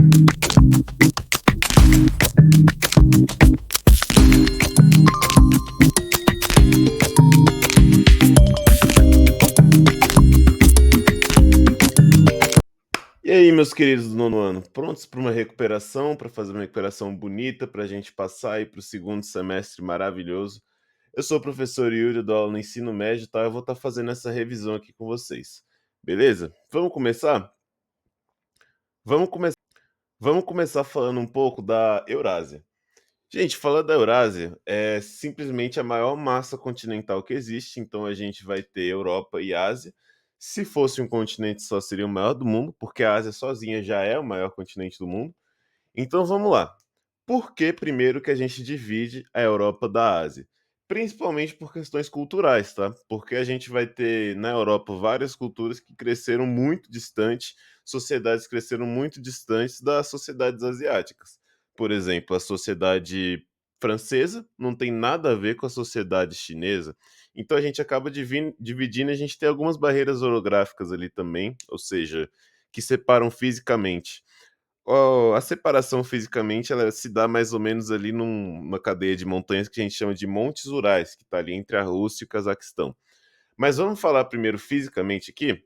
E aí, meus queridos do nono ano, prontos para uma recuperação, para fazer uma recuperação bonita, para a gente passar aí para o segundo semestre maravilhoso? Eu sou o professor Yuri, dou aula no ensino médio, tá? Eu vou estar fazendo essa revisão aqui com vocês. Beleza? Vamos começar? Vamos, come Vamos começar falando um pouco da Eurásia. Gente, falando da Eurásia, é simplesmente a maior massa continental que existe, então a gente vai ter Europa e Ásia. Se fosse um continente só, seria o maior do mundo, porque a Ásia sozinha já é o maior continente do mundo. Então vamos lá. Por que primeiro que a gente divide a Europa da Ásia? Principalmente por questões culturais, tá? Porque a gente vai ter na Europa várias culturas que cresceram muito distante, sociedades que cresceram muito distantes das sociedades asiáticas. Por exemplo, a sociedade francesa não tem nada a ver com a sociedade chinesa. Então a gente acaba dividindo, a gente tem algumas barreiras orográficas ali também, ou seja, que separam fisicamente. A separação fisicamente ela se dá mais ou menos ali numa cadeia de montanhas que a gente chama de Montes Urais, que está ali entre a Rússia e o Cazaquistão. Mas vamos falar primeiro fisicamente aqui.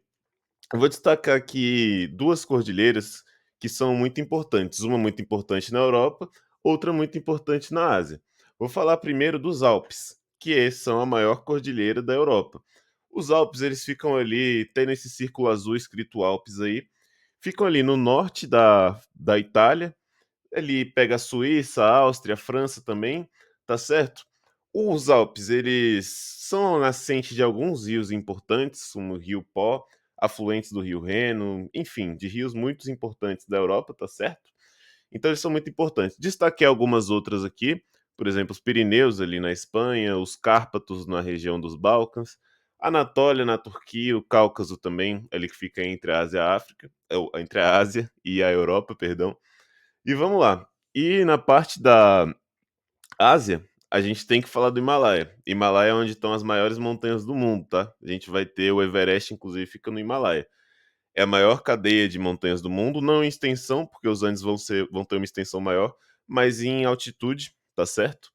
Eu vou destacar aqui duas cordilheiras que são muito importantes. Uma muito importante na Europa, outra muito importante na Ásia. Vou falar primeiro dos Alpes, que são a maior cordilheira da Europa. Os Alpes eles ficam ali, tem esse círculo azul escrito Alpes aí, ficam ali no norte da Itália, ele pega a Suíça, a Áustria, a França também, tá certo? Os Alpes, eles são a nascente de alguns rios importantes, como o Rio Pó, afluentes do Rio Reno, enfim, de rios muito importantes da Europa, tá certo? Então eles são muito importantes. Destaquei algumas outras aqui, por exemplo, os Pirineus ali na Espanha, os Cárpatos na região dos Balcãs, a Anatólia na Turquia, o Cáucaso também, ali que fica entre a Ásia e a África, entre a Ásia e a Europa, perdão. E vamos lá. E na parte da Ásia, a gente tem que falar do Himalaia. Himalaia é onde estão as maiores montanhas do mundo, tá? A gente vai ter o Everest, inclusive, fica no Himalaia. É a maior cadeia de montanhas do mundo, não em extensão, porque os Andes vão ter uma extensão maior, mas em altitude, tá certo?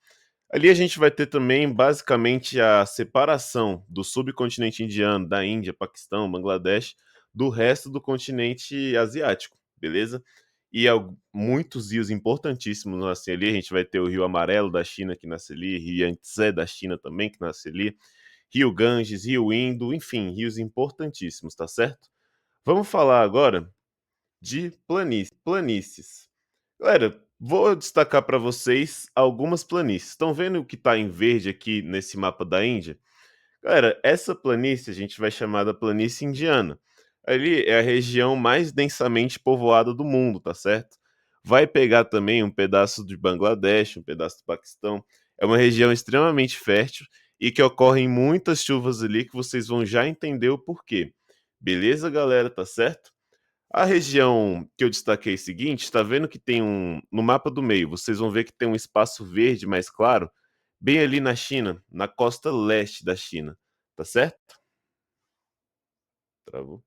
Ali a gente vai ter também, basicamente, a separação do subcontinente indiano, da Índia, Paquistão, Bangladesh, do resto do continente asiático, beleza? E muitos rios importantíssimos nascem ali. A gente vai ter o Rio Amarelo da China que nasce ali, Rio Yangtze da China também que nasce ali, Rio Ganges, Rio Indo, enfim, rios importantíssimos, tá certo? Vamos falar agora de planícies. Galera, vou destacar para vocês algumas planícies. Estão vendo o que está em verde aqui nesse mapa da Índia? Galera, essa planície a gente vai chamar da planície indiana. Ali é a região mais densamente povoada do mundo, tá certo? Vai pegar também um pedaço de Bangladesh, um pedaço do Paquistão. É uma região extremamente fértil e que ocorrem muitas chuvas ali que vocês vão já entender o porquê. Beleza, galera? Tá certo? A região que eu destaquei seguinte, está vendo que tem no mapa do meio, vocês vão ver que tem um espaço verde mais claro, bem ali na China, na costa leste da China, tá certo? Travou.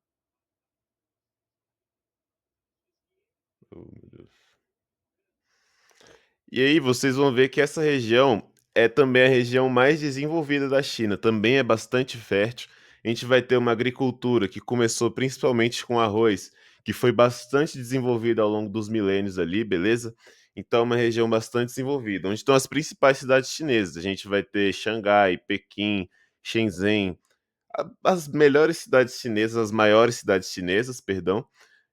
Oh, meu Deus. E aí vocês vão ver que essa região é também a região mais desenvolvida da China, também é bastante fértil. A gente vai ter uma agricultura que começou principalmente com arroz, que foi bastante desenvolvida ao longo dos milênios ali, beleza? Então é uma região bastante desenvolvida, onde estão as principais cidades chinesas. A gente vai ter Xangai, Pequim, Shenzhen, as melhores cidades chinesas, as maiores cidades chinesas, perdão,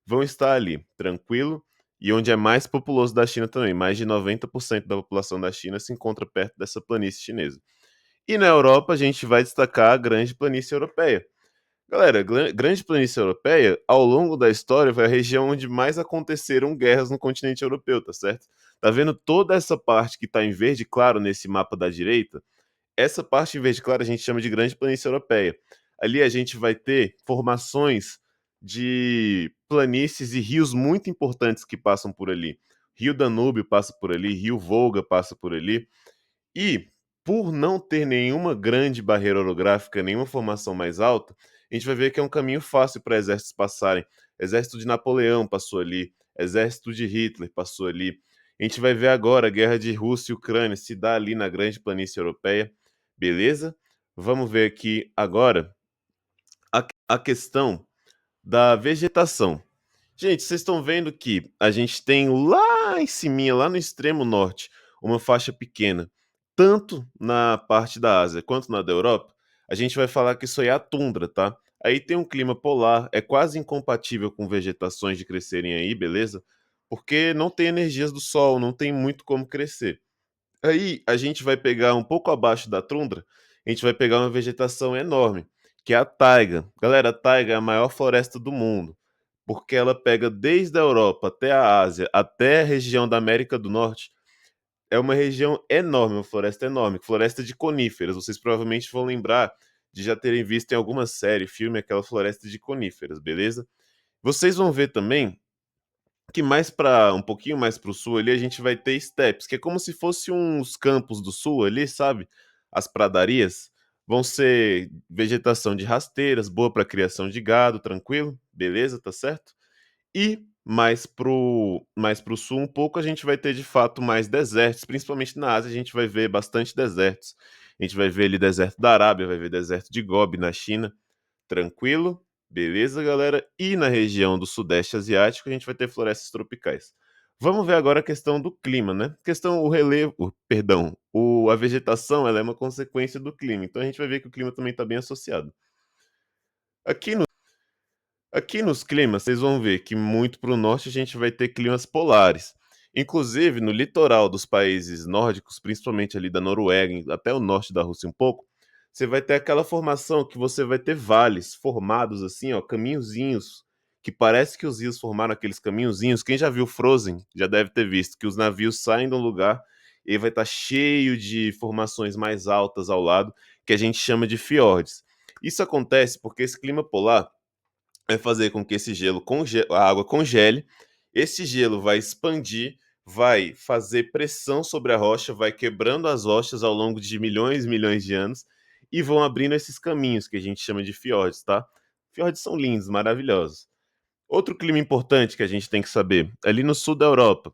vão estar ali, tranquilo, e onde é mais populoso da China também. Mais de 90% da população da China se encontra perto dessa planície chinesa. E na Europa, a gente vai destacar a Grande Planície Europeia. Galera, Grande Planície Europeia, ao longo da história, foi a região onde mais aconteceram guerras no continente europeu, tá certo? Tá vendo toda essa parte que tá em verde claro nesse mapa da direita? Essa parte em verde claro a gente chama de Grande Planície Europeia. Ali a gente vai ter formações de planícies e rios muito importantes que passam por ali. Rio Danúbio passa por ali, Rio Volga passa por ali. E, por não ter nenhuma grande barreira orográfica, nenhuma formação mais alta, a gente vai ver que é um caminho fácil para exércitos passarem. Exército de Napoleão passou ali, exército de Hitler passou ali. A gente vai ver agora a guerra de Rússia e Ucrânia se dá ali na grande planície europeia, beleza? Vamos ver aqui agora a questão da vegetação. Gente, vocês estão vendo que a gente tem lá em cima, lá no extremo norte, uma faixa pequena, tanto na parte da Ásia quanto na da Europa. A gente vai falar que isso aí é a tundra, tá? Aí tem um clima polar, é quase incompatível com vegetações de crescerem aí, beleza? Porque não tem energias do sol, não tem muito como crescer. Aí a gente vai pegar um pouco abaixo da tundra, a gente vai pegar uma vegetação enorme, que é a taiga. Galera, a taiga é a maior floresta do mundo, porque ela pega desde a Europa até a Ásia, até a região da América do Norte. É uma região enorme, uma floresta enorme, floresta de coníferas. Vocês provavelmente vão lembrar de já terem visto em alguma série, filme, aquela floresta de coníferas, beleza? Vocês vão ver também que mais para um pouquinho mais para o sul ali, a gente vai ter steppes, que é como se fosse uns campos do sul ali, sabe? As pradarias vão ser vegetação de rasteiras, boa para criação de gado, tranquilo? Beleza, tá certo? E mais pro sul um pouco, a gente vai ter de fato mais desertos, principalmente na Ásia, a gente vai ver bastante desertos. A gente vai ver ali deserto da Arábia, vai ver deserto de Gobi na China. Tranquilo? Beleza, galera? E na região do Sudeste Asiático, a gente vai ter florestas tropicais. Vamos ver agora a questão do clima, né? Questão, o relevo, perdão, a vegetação, ela é uma consequência do clima. Então a gente vai ver que o clima também está bem associado. Aqui no Aqui nos climas, vocês vão ver que muito para o norte a gente vai ter climas polares. Inclusive, no litoral dos países nórdicos, principalmente ali da Noruega, até o norte da Rússia um pouco, você vai ter aquela formação que você vai ter vales formados assim, ó, caminhozinhos, que parece que os rios formaram aqueles caminhozinhos. Quem já viu Frozen já deve ter visto que os navios saem de um lugar e vai estar cheio de formações mais altas ao lado, que a gente chama de fiordes. Isso acontece porque esse clima polar vai fazer com que esse a água congele, esse gelo vai expandir, vai fazer pressão sobre a rocha, vai quebrando as rochas ao longo de milhões e milhões de anos e vão abrindo esses caminhos que a gente chama de fiordes, tá? Fiordes são lindos, maravilhosos. Outro clima importante que a gente tem que saber, ali no sul da Europa,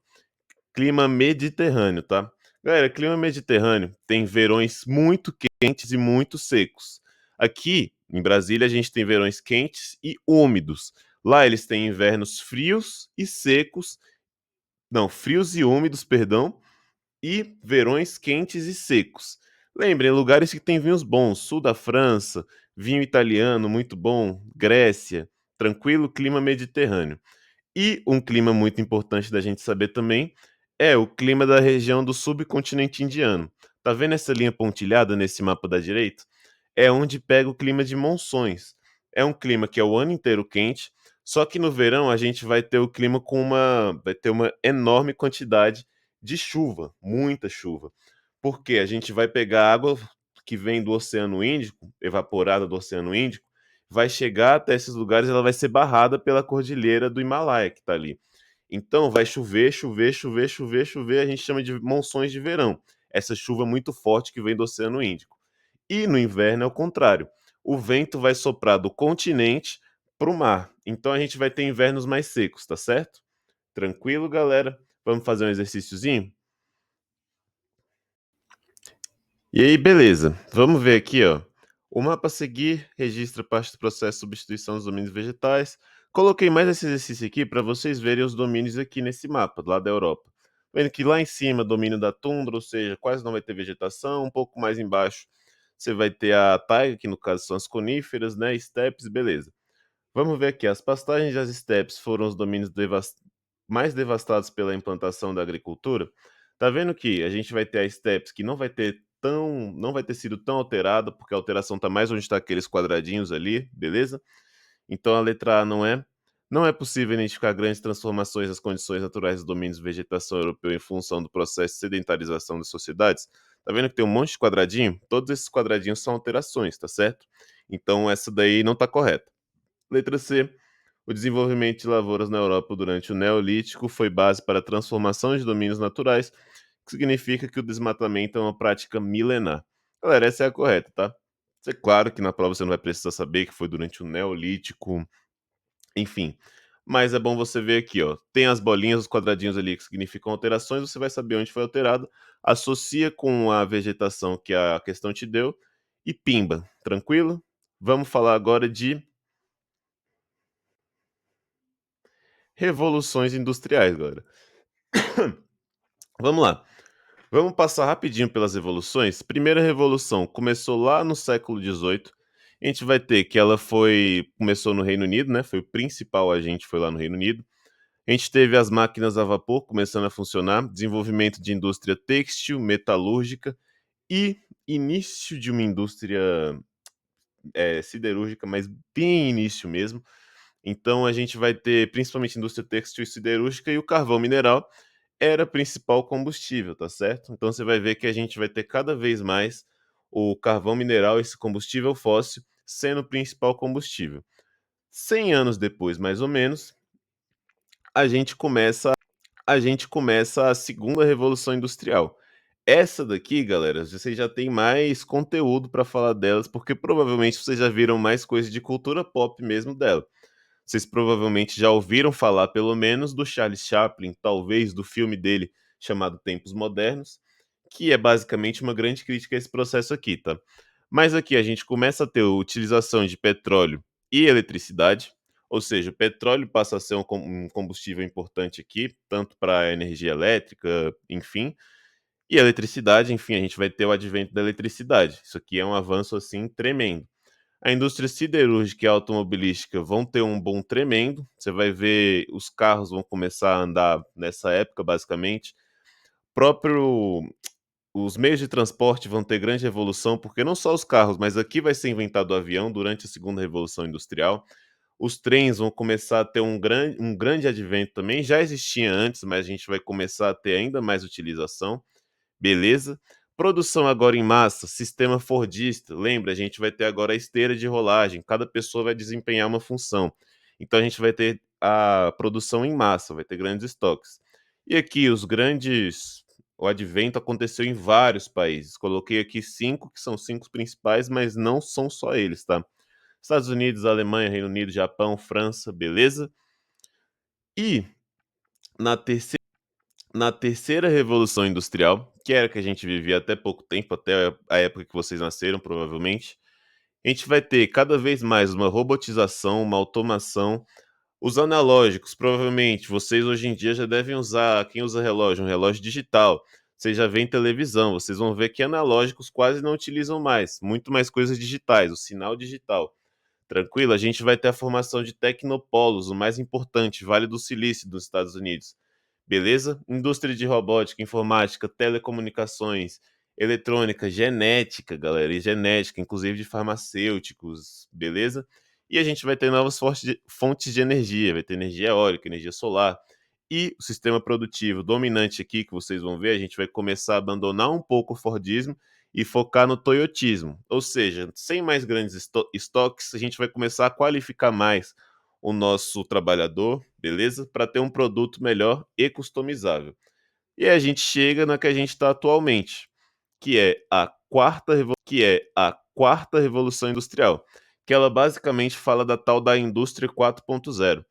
clima mediterrâneo, tá? Galera, clima mediterrâneo tem verões muito quentes e muito secos. Aqui em Brasília a gente tem verões quentes e úmidos. Lá eles têm invernos frios e secos, não, frios e úmidos, perdão, e verões quentes e secos. Lembrem, lugares que tem vinhos bons, sul da França, vinho italiano muito bom, Grécia, tranquilo clima mediterrâneo. E um clima muito importante da gente saber também é o clima da região do subcontinente indiano. Tá vendo essa linha pontilhada nesse mapa da direita? É onde pega o clima de monções. É um clima que é o ano inteiro quente, só que no verão a gente vai ter o clima vai ter uma enorme quantidade de chuva, muita chuva. Porque a gente vai pegar água que vem do Oceano Índico, evaporada do Oceano Índico, vai chegar até esses lugares, ela vai ser barrada pela cordilheira do Himalaia que está ali. Então vai chover, chover, chover, chover, chover, a gente chama de monções de verão. Essa chuva muito forte que vem do Oceano Índico. E no inverno é o contrário. O vento vai soprar do continente para o mar. Então a gente vai ter invernos mais secos, tá certo? Tranquilo, galera? Vamos fazer um exercíciozinho? E aí, beleza. Vamos ver aqui, ó. O mapa a seguir registra parte do processo de substituição dos domínios vegetais. Coloquei mais esse exercício aqui para vocês verem os domínios aqui nesse mapa, lá da Europa. Vendo que lá em cima, domínio da tundra, ou seja, quase não vai ter vegetação. Um pouco mais embaixo, você vai ter a taiga, que no caso são as coníferas, né? Steppes, beleza. Vamos ver aqui. As pastagens das steppes foram os domínios mais devastados pela implantação da agricultura. Tá vendo que a gente vai ter a steppes que não vai ter sido tão alterada, porque a alteração está mais onde está aqueles quadradinhos ali, beleza? Então a letra A não é possível identificar grandes transformações nas condições naturais dos domínios de vegetação europeu em função do processo de sedentarização das sociedades. Tá vendo que tem um monte de quadradinho? Todos esses quadradinhos são alterações, tá certo? Então essa daí não está correta. Letra C. O desenvolvimento de lavouras na Europa durante o Neolítico foi base para a transformação de domínios naturais, que significa que o desmatamento é uma prática milenar. Galera, essa é a correta, tá? É claro que na prova você não vai precisar saber que foi durante o Neolítico, enfim. mas é bom você ver aqui, ó, tem as bolinhas, os quadradinhos ali que significam alterações, você vai saber onde foi alterado, associa com a vegetação que a questão te deu e pimba, tranquilo? Vamos falar agora de revoluções industriais, galera. Vamos lá. Vamos passar rapidinho pelas revoluções. Primeira revolução começou lá no século XVIII. A gente vai ter que ela começou no Reino Unido, né? Foi o principal agente, foi lá no Reino Unido. A gente teve as máquinas a vapor começando a funcionar, desenvolvimento de indústria têxtil, metalúrgica e início de uma indústria siderúrgica, mas bem início mesmo. Então a gente vai ter principalmente indústria têxtil e siderúrgica e o carvão mineral era o principal combustível, tá certo? Então você vai ver que a gente vai ter cada vez mais o carvão mineral, esse combustível fóssil, sendo o principal combustível. 100 anos depois, mais ou menos, a gente começa a segunda revolução industrial. Essa daqui, galera, vocês já têm mais conteúdo para falar delas, porque provavelmente vocês já viram mais coisas de cultura pop mesmo dela. Vocês provavelmente já ouviram falar, pelo menos, do Charles Chaplin, talvez do filme dele chamado Tempos Modernos, que é basicamente uma grande crítica a esse processo aqui, tá? Mas aqui a gente começa a ter a utilização de petróleo e eletricidade, ou seja, o petróleo passa a ser um combustível importante aqui, tanto para energia elétrica, enfim, e a eletricidade, enfim, a gente vai ter o advento da eletricidade. Isso aqui é um avanço assim tremendo. A indústria siderúrgica e automobilística vão ter um boom tremendo. Você vai ver os carros vão começar a andar nessa época, basicamente. Próprio os meios de transporte vão ter grande evolução, porque não só os carros, mas aqui vai ser inventado o avião durante a segunda revolução industrial. Os trens vão começar a ter um grande advento também. Já existia antes, mas a gente vai começar a ter ainda mais utilização. Beleza? Produção agora em massa, sistema Fordista. Lembra, a gente vai ter agora a esteira de rolagem, cada pessoa vai desempenhar uma função. Então a gente vai ter a produção em massa, vai ter grandes estoques. E aqui os grandes. O advento aconteceu em vários países. Coloquei aqui cinco, que são cinco principais, mas não são só eles, tá? Estados Unidos, Alemanha, Reino Unido, Japão, França, beleza? E na terceira. Na terceira revolução industrial, que era que a gente vivia até pouco tempo, até a época que vocês nasceram, provavelmente, a gente vai ter cada vez mais uma robotização, uma automação. Os analógicos, provavelmente, vocês hoje em dia já devem usar, quem usa relógio, um relógio digital. Vocês já veem televisão, vocês vão ver que analógicos quase não utilizam mais, muito mais coisas digitais, o sinal digital. Tranquilo? A gente vai ter a formação de tecnopolos, o mais importante, Vale do Silício dos Estados Unidos. Beleza? Indústria de robótica, informática, telecomunicações, eletrônica, genética, galera, e genética, inclusive de farmacêuticos, beleza? E a gente vai ter novas fontes de energia, vai ter energia eólica, energia solar. E o sistema produtivo dominante aqui, que vocês vão ver, a gente vai começar a abandonar um pouco o Fordismo e focar no toyotismo. Ou seja, sem mais grandes estoques, a gente vai começar a qualificar mais o nosso trabalhador, beleza? Para ter um produto melhor e customizável. E aí a gente chega na que a gente está atualmente, que é a quarta revolução industrial, que ela basicamente fala da tal da indústria 4.0,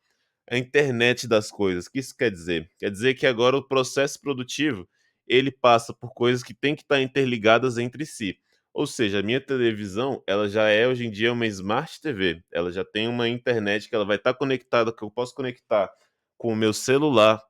a internet das coisas. O que isso quer dizer? Quer dizer que agora o processo produtivo ele passa por coisas que têm que estar interligadas entre si. Ou seja, a minha televisão, ela já é hoje em dia uma Smart TV. Ela já tem uma internet que ela vai estar conectada, que eu posso conectar com o meu celular,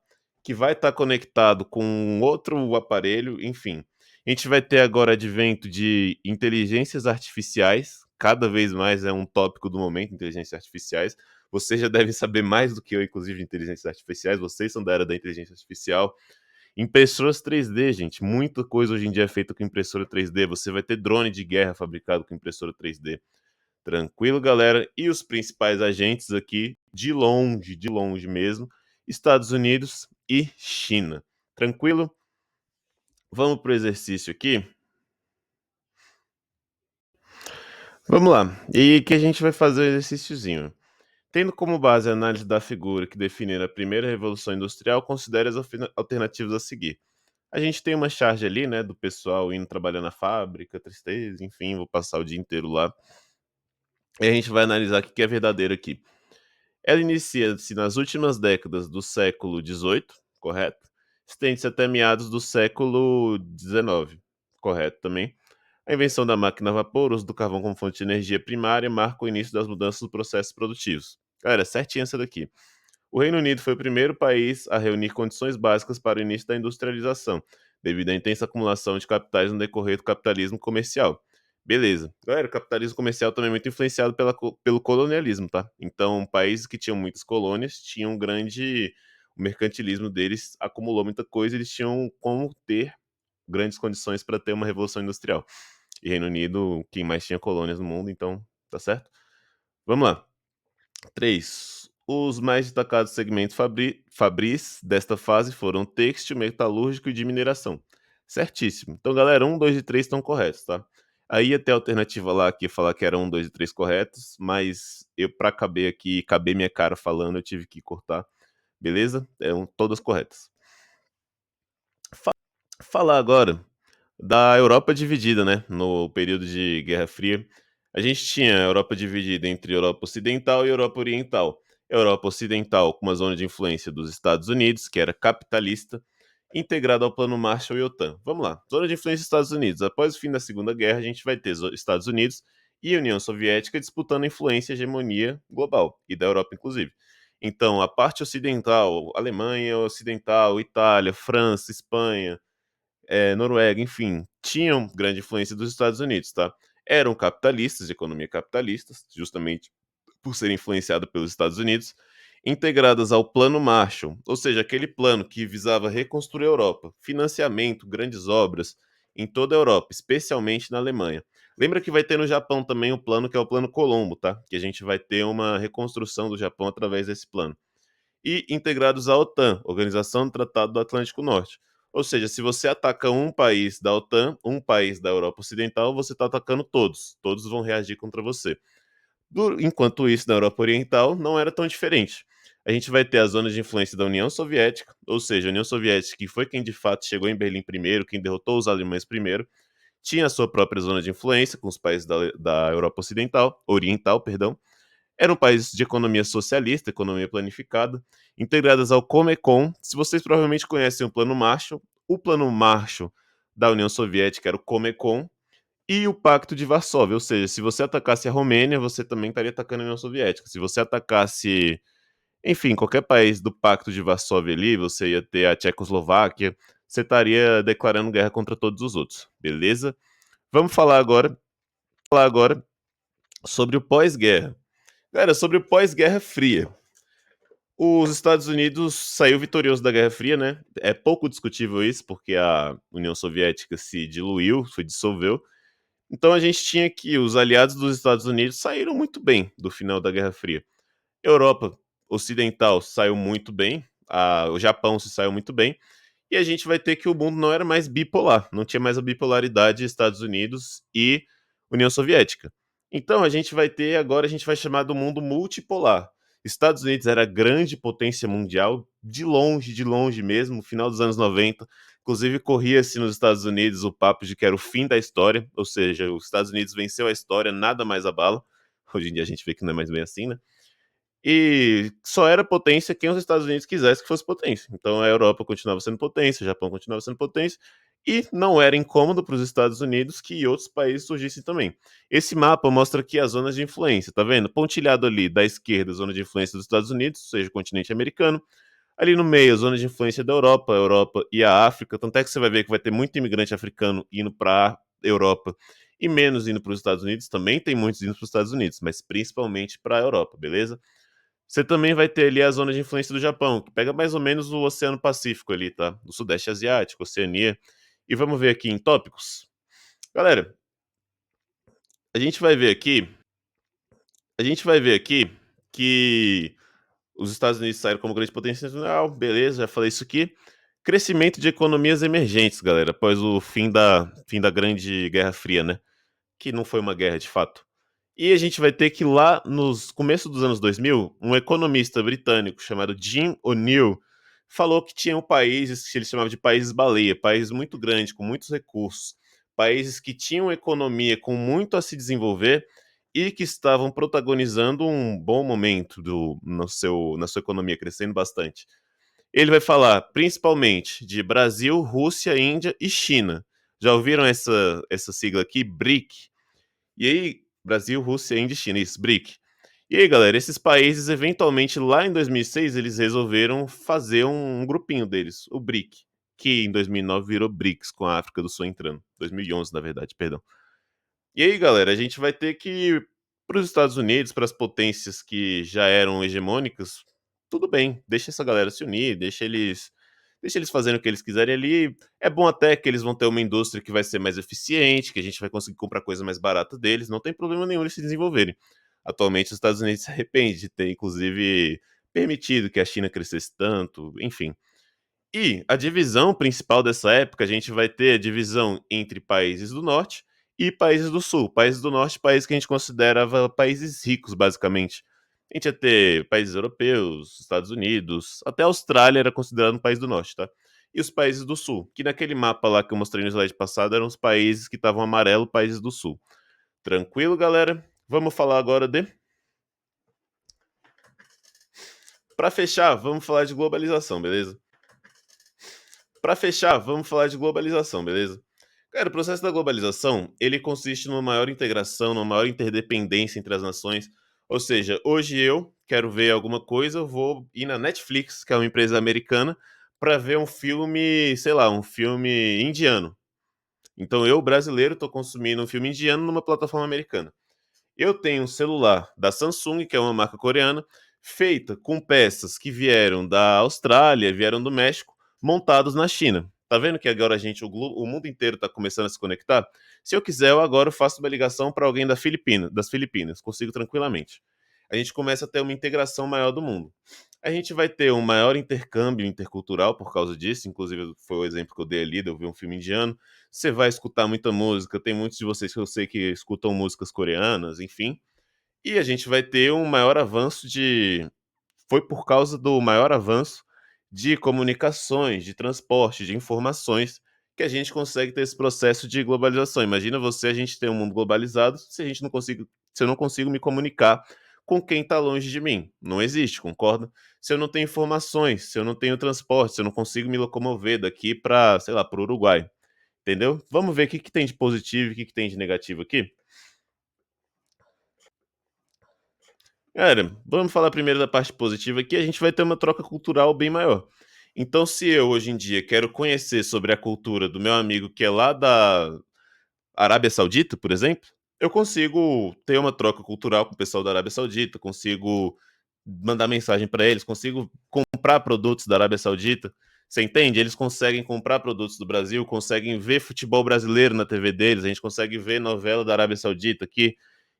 que vai estar conectado com um outro aparelho, enfim. A gente vai ter agora advento de inteligências artificiais, cada vez mais é um tópico do momento, inteligências artificiais. Vocês já devem saber mais do que eu, inclusive, de inteligências artificiais. Vocês são da era da inteligência artificial. Impressoras 3D, gente. Muita coisa hoje em dia é feita com impressora 3D. Você vai ter drone de guerra fabricado com impressora 3D. Tranquilo, galera? E os principais agentes aqui, de longe mesmo, Estados Unidos e China. Tranquilo? Vamos para o exercício aqui? Vamos lá. E que a gente vai fazer o exercíciozinho. Tendo como base a análise da figura que define a primeira revolução industrial, considere as alternativas a seguir. A gente tem uma charge ali, né, do pessoal indo trabalhar na fábrica, tristeza, enfim, vou passar o dia inteiro lá. E a gente vai analisar o que é verdadeiro aqui. Ela inicia-se nas últimas décadas do século XVIII, correto? Estende-se até meados do século XIX, correto também. A invenção da máquina a vapor, o uso do carvão como fonte de energia primária, marca o início das mudanças nos processos produtivos. Galera, certinho essa daqui. O Reino Unido foi o primeiro país a reunir condições básicas para o início da industrialização, devido à intensa acumulação de capitais no decorrer do capitalismo comercial. Beleza. Galera, o capitalismo comercial também é muito influenciado pelo colonialismo, tá? Então, países que tinham muitas colônias tinham um grande. O mercantilismo deles acumulou muita coisa, eles tinham como ter grandes condições para ter uma revolução industrial. E Reino Unido, quem mais tinha colônias no mundo, então, tá certo? Vamos lá. 3. Os mais destacados segmentos fabris desta fase foram têxtil, metalúrgico e de mineração. Certíssimo. Então, galera, 2 e 3 estão corretos, tá? Aí ia ter alternativa lá que ia falar que era 2 e 3 corretos, mas eu, pra caber aqui, caber minha cara falando, eu tive que cortar. Beleza? Todas corretas. Falar agora da Europa dividida, né? No período de Guerra Fria, a gente tinha a Europa dividida entre Europa Ocidental e Europa Oriental. Europa Ocidental com uma zona de influência dos Estados Unidos, que era capitalista, integrada ao Plano Marshall e OTAN. Vamos lá, zona de influência dos Estados Unidos. Após o fim da Segunda Guerra, a gente vai ter Estados Unidos e União Soviética disputando a influência e hegemonia global, e da Europa inclusive. Então, a parte ocidental, Alemanha Ocidental, Itália, França, Espanha, Noruega, enfim, tinham grande influência dos Estados Unidos, tá? Eram capitalistas, de economia capitalistas, justamente por serem influenciados pelos Estados Unidos, integradas ao Plano Marshall, ou seja, aquele plano que visava reconstruir a Europa, financiamento, grandes obras em toda a Europa, especialmente na Alemanha. Lembra que vai ter no Japão também o plano que é o Plano Colombo, tá? Que a gente vai ter uma reconstrução do Japão através desse plano e integrados à OTAN, Organização do Tratado do Atlântico Norte. Ou seja, se você ataca um país da OTAN, um país da Europa Ocidental, você está atacando todos. Todos vão reagir contra você. Enquanto isso, na Europa Oriental, não era tão diferente. A gente vai ter as zonas de influência da União Soviética, ou seja, a União Soviética, que foi quem de fato chegou em Berlim primeiro, quem derrotou os alemães primeiro, tinha a sua própria zona de influência com os países da Europa Oriental, perdão, eram países de economia socialista, economia planificada, integradas ao Comecon. Se vocês provavelmente conhecem o Plano Marshall da União Soviética era o Comecon, e o Pacto de Varsóvia, ou seja, se você atacasse a Romênia, você também estaria atacando a União Soviética. Se você atacasse, enfim, qualquer país do Pacto de Varsóvia ali, você ia ter a Tchecoslováquia, você estaria declarando guerra contra todos os outros, beleza? Vamos falar agora sobre o pós-guerra. Cara, sobre o pós-Guerra Fria. Os Estados Unidos saiu vitorioso da Guerra Fria, né? É pouco discutível isso, porque a União Soviética se diluiu, se dissolveu. Então a gente tinha que os aliados dos Estados Unidos saíram muito bem do final da Guerra Fria. Europa Ocidental saiu muito bem, o Japão se saiu muito bem, e a gente vai ter que o mundo não era mais bipolar, não tinha mais a bipolaridade Estados Unidos e União Soviética. Então a gente vai chamar do mundo multipolar. Estados Unidos era a grande potência mundial, de longe mesmo, no final dos anos 90. Inclusive, corria-se nos Estados Unidos o papo de que era o fim da história, ou seja, os Estados Unidos venceu a história, nada mais abala. Hoje em dia a gente vê que não é mais bem assim, né? E só era potência quem os Estados Unidos quisesse que fosse potência. Então a Europa continuava sendo potência, o Japão continuava sendo potência, e não era incômodo para os Estados Unidos que outros países surgissem também. Esse mapa mostra aqui as zonas de influência, tá vendo? Pontilhado ali da esquerda, zona de influência dos Estados Unidos, ou seja, o continente americano. Ali no meio, a zona de influência da Europa, a Europa e a África. Tanto é que você vai ver que vai ter muito imigrante africano indo para a Europa e menos indo para os Estados Unidos. Também tem muitos indo para os Estados Unidos, mas principalmente para a Europa, beleza? Você também vai ter ali a zona de influência do Japão, que pega mais ou menos o Oceano Pacífico ali, tá? Do Sudeste Asiático, Oceania. E vamos ver aqui em tópicos. Galera, a gente vai ver aqui, a gente vai ver aqui que os Estados Unidos saíram como grande potência nacional, beleza, já falei isso aqui. Crescimento de economias emergentes, galera, após o fim da Grande Guerra Fria, né? Que não foi uma guerra de fato. E a gente vai ter que lá nos começo dos anos 2000, um economista britânico chamado Jim O'Neill falou que tinham países que ele chamava de países baleia, países muito grandes, com muitos recursos, países que tinham economia com muito a se desenvolver e que estavam protagonizando um bom momento na sua economia, crescendo bastante. Ele vai falar principalmente de Brasil, Rússia, Índia e China. Já ouviram essa sigla aqui, BRIC? E aí, Brasil, Rússia, Índia e China, isso, BRIC. E aí, galera, esses países, eventualmente, lá em 2006, eles resolveram fazer um grupinho deles, o BRIC, que em 2009 virou BRICS, com a África do Sul entrando. 2011, na verdade, perdão. E aí, galera, a gente vai ter que para os Estados Unidos, para as potências que já eram hegemônicas, tudo bem, deixa essa galera se unir, deixa eles fazendo o que eles quiserem ali. É bom até que eles vão ter uma indústria que vai ser mais eficiente, que a gente vai conseguir comprar coisa mais barata deles, não tem problema nenhum eles se desenvolverem. Atualmente, os Estados Unidos se arrepende de ter, inclusive, permitido que a China crescesse tanto, enfim. E a divisão principal dessa época, a gente vai ter a divisão entre países do norte e países do sul. Países do norte, países que a gente considerava países ricos, basicamente. A gente ia ter países europeus, Estados Unidos, até a Austrália era considerado um país do norte, tá? E os países do sul, que naquele mapa lá que eu mostrei no slide passado eram os países que estavam amarelo, países do sul. Tranquilo, galera? Vamos falar agora de. Para fechar, vamos falar de globalização, beleza? Para fechar, vamos falar de globalização, beleza? Cara, o processo da globalização, ele consiste numa maior integração, numa maior interdependência entre as nações. Ou seja, hoje eu quero ver alguma coisa, eu vou ir na Netflix, que é uma empresa americana, para ver um filme, sei lá, um filme indiano. Então eu, brasileiro, estou consumindo um filme indiano numa plataforma americana. Eu tenho um celular da Samsung, que é uma marca coreana, feita com peças que vieram da Austrália, vieram do México, montados na China. Tá vendo que agora a gente, o mundo inteiro está começando a se conectar? Se eu quiser, eu agora faço uma ligação para alguém das Filipinas, consigo tranquilamente. A gente começa a ter uma integração maior do mundo. A gente vai ter um maior intercâmbio intercultural por causa disso, inclusive foi o exemplo que eu dei ali, eu vi um filme indiano. Você vai escutar muita música, tem muitos de vocês que eu sei que escutam músicas coreanas, enfim. E a gente vai ter um maior avanço de. Foi por causa do maior avanço de comunicações, de transporte, de informações, que a gente consegue ter esse processo de globalização. Imagina você, a gente tem um mundo globalizado, se a gente não consigo, se eu não consigo me comunicar com quem está longe de mim. Não existe, concorda? Se eu não tenho informações, se eu não tenho transporte, se eu não consigo me locomover daqui para, sei lá, para o Uruguai. Entendeu? Vamos ver o que, que tem de positivo e o que, que tem de negativo aqui. Cara, vamos falar primeiro da parte positiva aqui. A gente vai ter uma troca cultural bem maior. Então, se eu hoje em dia quero conhecer sobre a cultura do meu amigo que é lá da Arábia Saudita, por exemplo, eu consigo ter uma troca cultural com o pessoal da Arábia Saudita, consigo mandar mensagem para eles, consigo comprar produtos da Arábia Saudita. Você entende? Eles conseguem comprar produtos do Brasil, conseguem ver futebol brasileiro na TV deles, a gente consegue ver novela da Arábia Saudita aqui,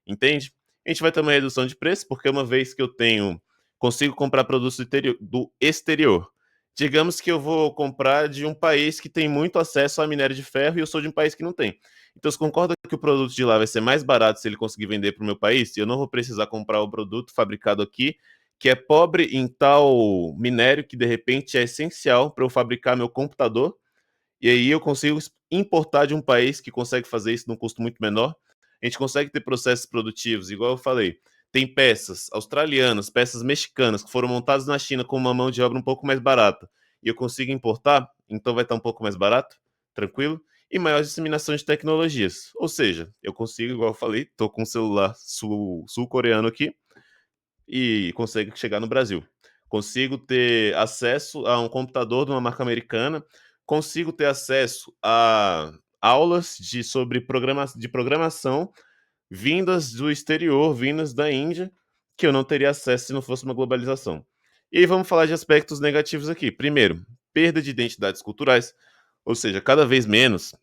entende? A gente vai ter uma redução de preço, porque uma vez que eu consigo comprar produtos do exterior. Digamos que eu vou comprar de um país que tem muito acesso a minério de ferro e eu sou de um país que não tem. Então, você concorda que o produto de lá vai ser mais barato se ele conseguir vender para o meu país? E eu não vou precisar comprar o produto fabricado aqui, que é pobre em tal minério que de repente é essencial para eu fabricar meu computador, e aí eu consigo importar de um país que consegue fazer isso num custo muito menor. A gente consegue ter processos produtivos, igual eu falei. Tem peças australianas, peças mexicanas que foram montadas na China com uma mão de obra um pouco mais barata. E eu consigo importar, então vai estar um pouco mais barato, tranquilo? E maior disseminação de tecnologias. Ou seja, eu consigo, igual eu falei, estou com um celular sul-coreano aqui, e consegue chegar no Brasil. Consigo ter acesso a um computador de uma marca americana, consigo ter acesso a aulas de programação vindas do exterior, vindas da Índia, que eu não teria acesso se não fosse uma globalização. E aí vamos falar de aspectos negativos aqui. Primeiro, perda de identidades culturais, ou seja, cada vez menos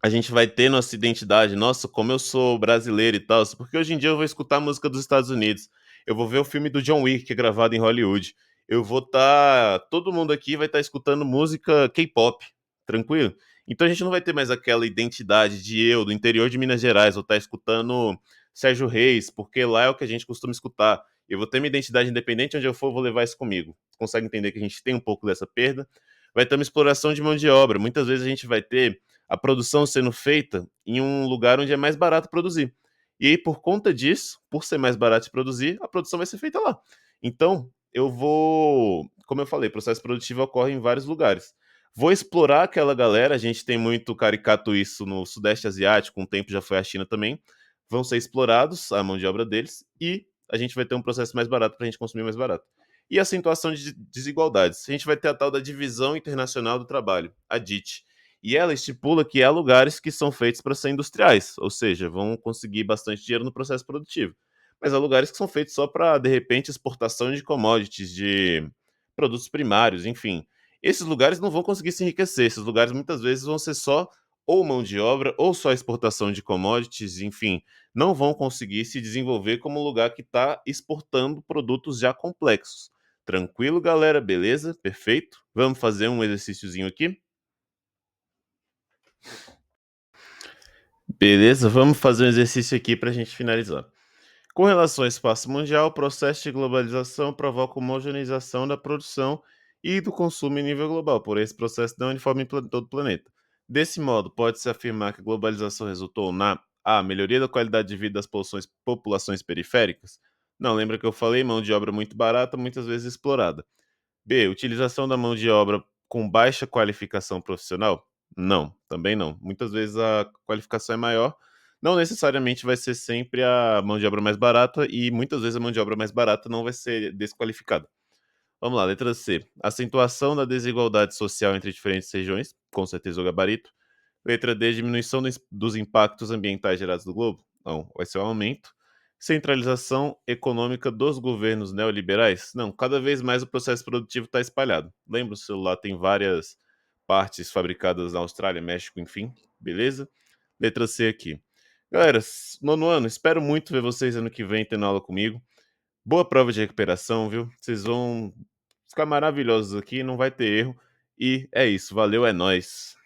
a gente vai ter nossa identidade, nossa, como eu sou brasileiro e tal, porque hoje em dia eu vou escutar música dos Estados Unidos, eu vou ver o filme do John Wick, que é gravado em Hollywood, eu vou estar, todo mundo aqui vai estar escutando música K-pop, tranquilo? Então a gente não vai ter mais aquela identidade de eu, do interior de Minas Gerais, vou estar escutando Sérgio Reis, porque lá é o que a gente costuma escutar. Eu vou ter minha identidade independente, onde eu for, eu vou levar isso comigo. Consegue entender que a gente tem um pouco dessa perda? Vai ter uma exploração de mão de obra. Muitas vezes a gente vai ter a produção sendo feita em um lugar onde é mais barato produzir. E aí, por conta disso, por ser mais barato de produzir, a produção vai ser feita lá. Então, eu vou, como eu falei, processo produtivo ocorre em vários lugares. Vou explorar aquela galera, a gente tem muito caricato isso no Sudeste Asiático, um tempo já foi a China também. Vão ser explorados a mão de obra deles e a gente vai ter um processo mais barato para a gente consumir mais barato. E a acentuação de desigualdades. A gente vai ter a tal da Divisão Internacional do Trabalho, a DIT. E ela estipula que há lugares que são feitos para ser industriais, ou seja, vão conseguir bastante dinheiro no processo produtivo. Mas há lugares que são feitos só para, de repente, exportação de commodities, de produtos primários, enfim. Esses lugares não vão conseguir se enriquecer, esses lugares muitas vezes vão ser só ou mão de obra ou só exportação de commodities, enfim, não vão conseguir se desenvolver como um lugar que está exportando produtos já complexos. Tranquilo, galera? Beleza? Perfeito? Vamos fazer um exercíciozinho aqui? Beleza, vamos fazer um exercício aqui para a gente finalizar. Com relação ao espaço mundial, o processo de globalização provoca uma homogeneização da produção e do consumo em nível global, porém esse processo não é uniforme em todo o planeta. Desse modo, pode-se afirmar que a globalização resultou na A. Melhoria da qualidade de vida das populações periféricas? Não, lembra que eu falei mão de obra muito barata, muitas vezes explorada. B. Utilização da mão de obra com baixa qualificação profissional? Não, também não. Muitas vezes a qualificação é maior, não necessariamente vai ser sempre a mão de obra mais barata e muitas vezes a mão de obra mais barata não vai ser desqualificada. Vamos lá, letra C. Acentuação da desigualdade social entre diferentes regiões, com certeza o gabarito. Letra D, diminuição dos impactos ambientais gerados no globo? Não, vai ser um aumento. Centralização econômica dos governos neoliberais? Não, cada vez mais o processo produtivo está espalhado. Lembra, o celular tem várias partes fabricadas na Austrália, México, enfim, beleza? Letra C aqui. Galera, nono ano, espero muito ver vocês ano que vem tendo aula comigo. Boa prova de recuperação, viu? Vocês vão ficar maravilhosos aqui, não vai ter erro. E é isso, valeu, é nóis.